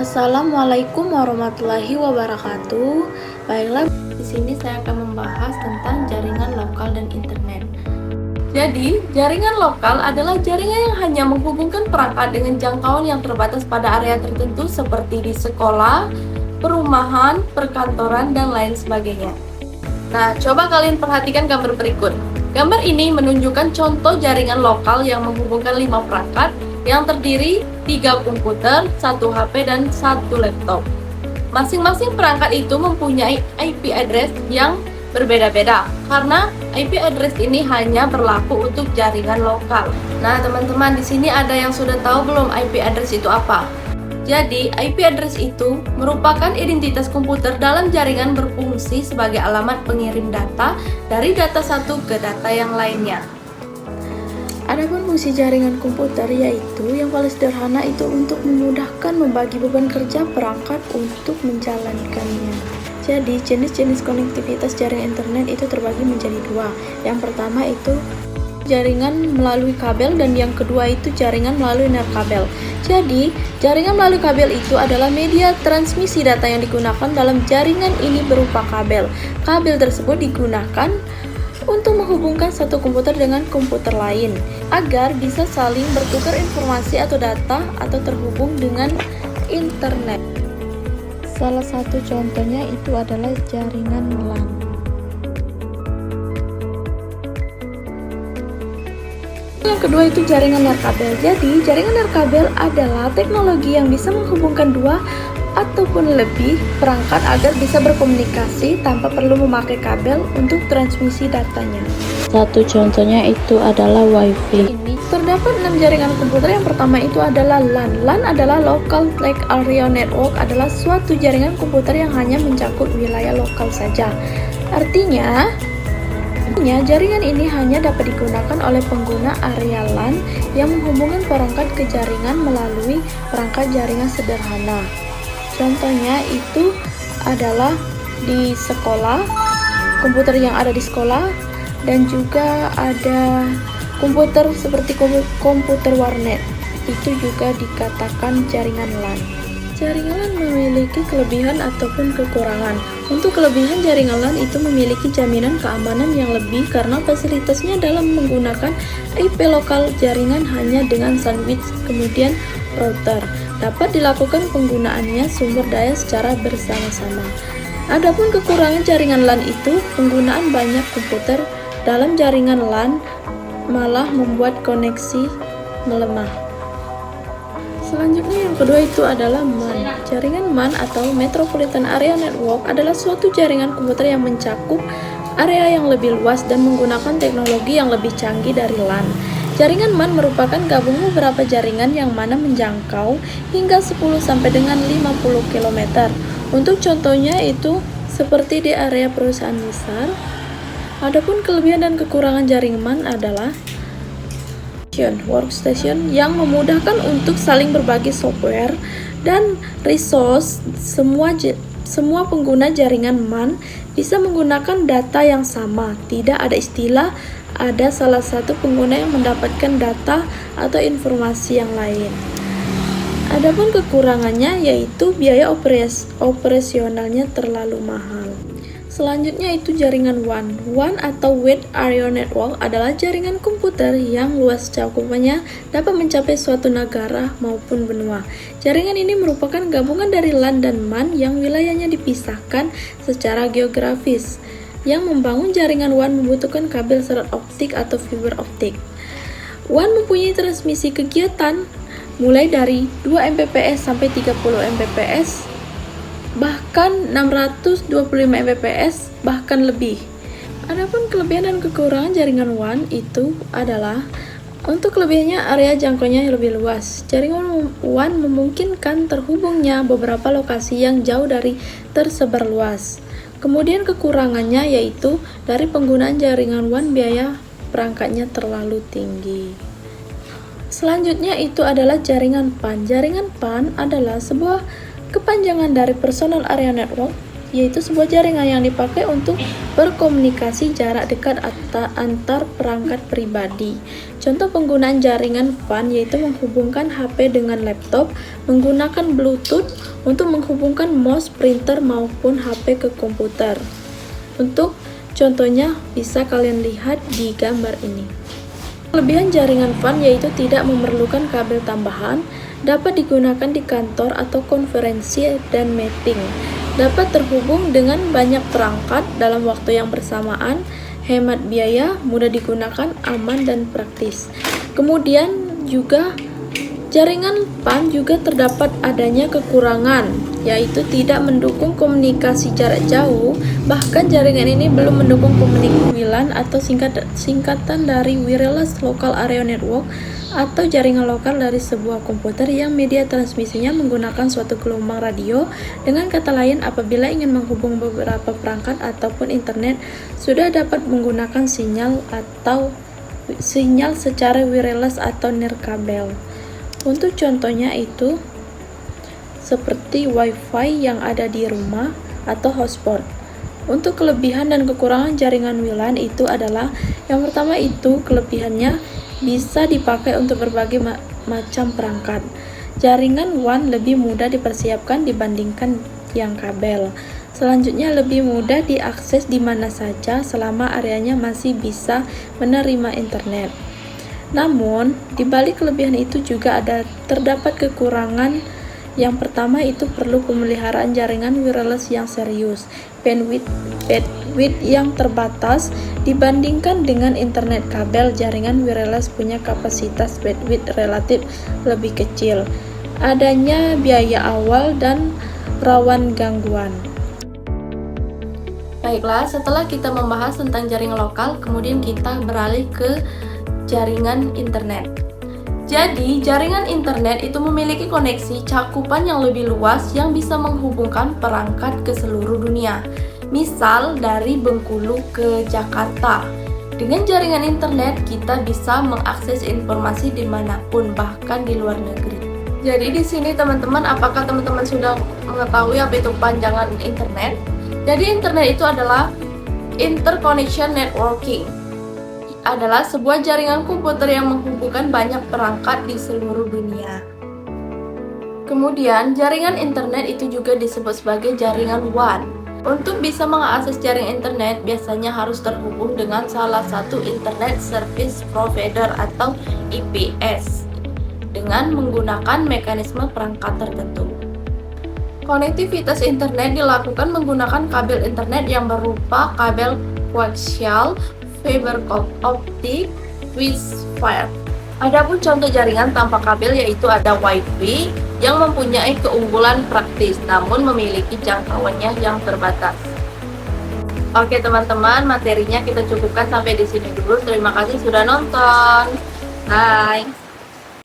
Assalamualaikum warahmatullahi wabarakatuh. Baiklah, di sini saya akan membahas tentang jaringan lokal dan internet. Jadi, jaringan lokal adalah jaringan yang hanya menghubungkan perangkat dengan jangkauan yang terbatas pada area tertentu seperti di sekolah, perumahan, perkantoran, dan lain sebagainya. Nah, coba kalian perhatikan gambar berikut. Gambar ini menunjukkan contoh jaringan lokal yang menghubungkan 5 perangkat yang terdiri 3 komputer, 1 HP, dan 1 laptop. Masing-masing perangkat itu mempunyai IP address yang berbeda-beda, karena IP address ini hanya berlaku untuk jaringan lokal. Nah, teman-teman, di sini ada yang sudah tahu belum IP address itu apa? Jadi, IP address itu merupakan identitas komputer dalam jaringan berfungsi sebagai alamat pengirim data dari data satu ke data yang lainnya. Adapun fungsi jaringan komputer yaitu yang paling sederhana itu untuk memudahkan membagi beban kerja perangkat untuk menjalankannya. Jadi jenis-jenis konektivitas jaringan internet itu terbagi menjadi 2. Yang pertama itu jaringan melalui kabel dan yang kedua itu jaringan melalui nirkabel. Jadi jaringan melalui kabel itu adalah media transmisi data yang digunakan dalam jaringan ini berupa kabel. Kabel tersebut digunakan untuk menghubungkan satu komputer dengan komputer lain agar bisa saling bertukar informasi atau data atau terhubung dengan internet. Salah satu contohnya itu adalah jaringan LAN. Yang kedua itu jaringan nirkabel. Jadi, jaringan nirkabel adalah teknologi yang bisa menghubungkan 2 ataupun lebih perangkat agar bisa berkomunikasi tanpa perlu memakai kabel untuk transmisi datanya. Satu contohnya itu adalah WiFi. Ini terdapat 6 jaringan komputer. Yang pertama itu adalah LAN. LAN adalah Local Area Network, adalah suatu jaringan komputer yang hanya mencakup wilayah lokal saja. Artinya jaringan ini hanya dapat digunakan oleh pengguna area LAN yang menghubungkan perangkat ke jaringan melalui perangkat jaringan sederhana. Contohnya itu adalah di sekolah, komputer yang ada di sekolah, dan juga ada komputer seperti komputer warnet. Itu juga dikatakan jaringan LAN. Jaringan LAN memiliki kelebihan ataupun kekurangan. Untuk kelebihan jaringan LAN itu memiliki jaminan keamanan yang lebih karena fasilitasnya dalam menggunakan IP lokal jaringan hanya dengan sandwich kemudian router. Dapat dilakukan penggunaannya sumber daya secara bersama-sama. Adapun kekurangan jaringan LAN itu, penggunaan banyak komputer dalam jaringan LAN malah membuat koneksi melemah. Selanjutnya yang kedua itu adalah MAN. Jaringan MAN atau Metropolitan Area Network adalah suatu jaringan komputer yang mencakup area yang lebih luas dan menggunakan teknologi yang lebih canggih dari LAN. Jaringan MAN merupakan gabungan beberapa jaringan yang mana menjangkau hingga 10 sampai dengan 50 km. Untuk contohnya itu seperti di area perusahaan besar. Adapun kelebihan dan kekurangan jaringan MAN adalah workstation yang memudahkan untuk saling berbagi software dan resource. Semua pengguna jaringan MAN bisa menggunakan data yang sama. Tidak ada istilah ada salah satu pengguna yang mendapatkan data atau informasi yang lain. Adapun kekurangannya yaitu biaya operasionalnya terlalu mahal. Selanjutnya itu jaringan WAN. WAN atau Wide Area Network adalah jaringan komputer yang luas cakupannya dapat mencapai suatu negara maupun benua. Jaringan ini merupakan gabungan dari LAN dan MAN yang wilayahnya dipisahkan secara geografis. Yang membangun jaringan WAN membutuhkan kabel serat optik atau fiber optik. WAN mempunyai transmisi kegiatan mulai dari 2 Mbps sampai 30 Mbps, bahkan 625 Mbps, bahkan lebih. Adapun kelebihan dan kekurangan jaringan WAN itu adalah untuk kelebihannya area jangkauannya lebih luas. Jaringan WAN memungkinkan terhubungnya beberapa lokasi yang jauh dari tersebar luas. Kemudian kekurangannya yaitu dari penggunaan jaringan WAN biaya perangkatnya terlalu tinggi. Selanjutnya itu adalah jaringan PAN. Jaringan PAN adalah sebuah kepanjangan dari Personal Area Network yaitu sebuah jaringan yang dipakai untuk berkomunikasi jarak dekat antar perangkat pribadi. Contoh penggunaan jaringan WAN yaitu menghubungkan HP dengan laptop menggunakan Bluetooth untuk menghubungkan mouse, printer maupun HP ke komputer. Untuk contohnya bisa kalian lihat di gambar ini. Kelebihan jaringan WAN yaitu tidak memerlukan kabel tambahan, dapat digunakan di kantor atau konferensi dan meeting, dapat terhubung dengan banyak perangkat dalam waktu yang bersamaan, hemat biaya, mudah digunakan, aman, dan praktis. Kemudian juga jaringan WAN juga terdapat adanya kekurangan, yaitu tidak mendukung komunikasi jarak jauh. Bahkan jaringan ini belum mendukung komunikasi WLAN atau singkatan dari Wireless Local Area Network atau jaringan lokal dari sebuah komputer yang media transmisinya menggunakan suatu gelombang radio. Dengan kata lain, apabila ingin menghubung beberapa perangkat ataupun internet, sudah dapat menggunakan sinyal secara wireless atau nirkabel. Untuk contohnya itu seperti WiFi yang ada di rumah atau hotspot. Untuk kelebihan dan kekurangan jaringan WLAN itu adalah, yang pertama itu kelebihannya bisa dipakai untuk berbagai macam perangkat. Jaringan WAN lebih mudah dipersiapkan dibandingkan yang kabel. Selanjutnya lebih mudah diakses di mana saja selama areanya masih bisa menerima internet. Namun, di balik kelebihan itu juga terdapat kekurangan. Yang pertama itu perlu pemeliharaan jaringan wireless yang serius, bandwidth yang terbatas dibandingkan dengan internet kabel. Jaringan wireless punya kapasitas bandwidth relatif lebih kecil, adanya biaya awal dan rawan gangguan. Baiklah, setelah kita membahas tentang jaringan lokal, kemudian kita beralih ke jaringan internet. Jadi, jaringan internet itu memiliki koneksi cakupan yang lebih luas yang bisa menghubungkan perangkat ke seluruh dunia. Misal, dari Bengkulu ke Jakarta. Dengan jaringan internet, kita bisa mengakses informasi dimanapun, bahkan di luar negeri. Jadi di sini teman-teman, apakah teman-teman sudah mengetahui apa itu panjangan internet? Jadi internet itu adalah interconnection networking. Adalah sebuah jaringan komputer yang menghubungkan banyak perangkat di seluruh dunia. Kemudian, jaringan internet itu juga disebut sebagai jaringan WAN. Untuk bisa mengakses jaringan internet, biasanya harus terhubung dengan salah satu Internet Service Provider atau IPS dengan menggunakan mekanisme perangkat tertentu. Konektivitas internet dilakukan menggunakan kabel internet yang berupa kabel koaksial, fiber optik, switchwire. Adapun contoh jaringan tanpa kabel yaitu ada Wi-Fi yang mempunyai keunggulan praktis namun memiliki jangkauannya yang terbatas. Oke teman-teman, materinya kita cukupkan sampai di sini dulu. Terima kasih sudah nonton. Bye.